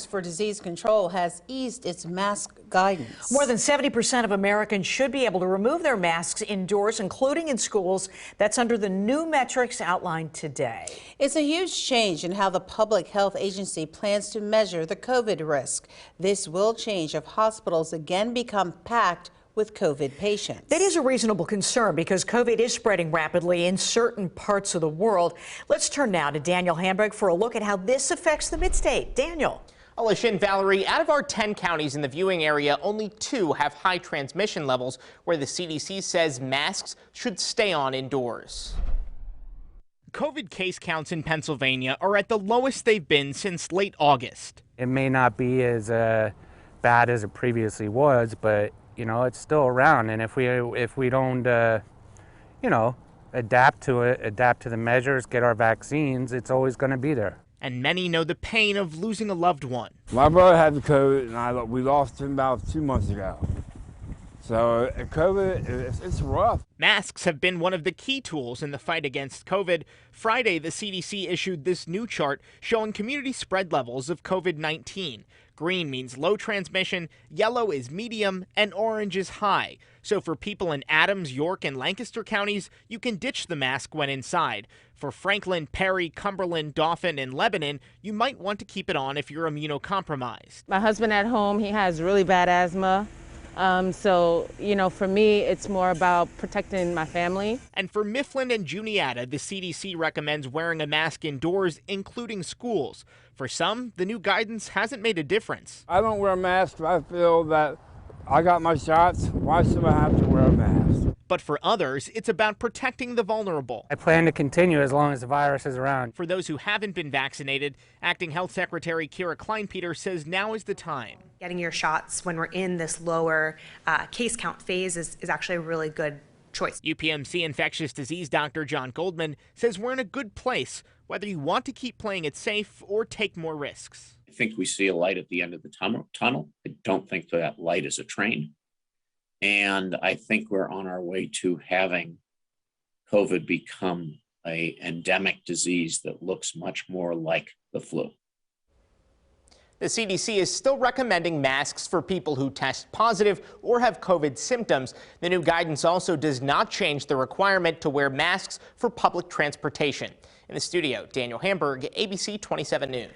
for Disease Control has eased its mask guidance. More than 70% of Americans should be able to remove their masks indoors, including in schools. That's under the new metrics outlined today. It's a huge change in how the Public Health Agency plans to measure the COVID risk. This will change if hospitals again become packed with COVID patients. That is a reasonable concern because COVID is spreading rapidly in certain parts of the world. Let's turn now to Daniel Hamburg for a look at how this affects the Mid-State. Daniel. Alicia and Valerie, out of our 10 counties in the viewing area, only 2 have high transmission levels where the CDC says masks should stay on indoors. COVID case counts in Pennsylvania are at the lowest they've been since late August. It may not be as bad as it previously was, but you know, it's still around. And if we don't, adapt to it, adapt to the measures, get our vaccines, it's always going to be there. And many know the pain of losing a loved one. My brother had the COVID, and we lost him about 2 months ago. So COVID, it's rough. Masks have been one of the key tools in the fight against COVID. Friday, the CDC issued this new chart showing community spread levels of COVID-19. Green means low transmission, yellow is medium, and orange is high. So for people in Adams, York, and Lancaster counties, you can ditch the mask when inside. For Franklin, Perry, Cumberland, Dauphin, and Lebanon, you might want to keep it on if you're immunocompromised. My husband at home, he has really bad asthma. So, for me, it's more about protecting my family. And for Mifflin and Juniata, the CDC recommends wearing a mask indoors, including schools. For some, the new guidance hasn't made a difference. I don't wear a mask. I feel that I got my shots. Why should I have to wear a mask? But for others, it's about protecting the vulnerable. I plan to continue as long as the virus is around. For those who haven't been vaccinated, Acting Health Secretary Kira Kleinpeter says now is the time. Getting your shots when we're in this lower case count phase is actually a really good choice. UPMC infectious disease doctor John Goldman says we're in a good place, whether you want to keep playing it safe or take more risks. I think we see a light at the end of the tunnel. I don't think that light is a train. And I think we're on our way to having COVID become an endemic disease that looks much more like the flu. The CDC is still recommending masks for people who test positive or have COVID symptoms. The new guidance also does not change the requirement to wear masks for public transportation. In the studio, Daniel Hamburg, ABC 27 News.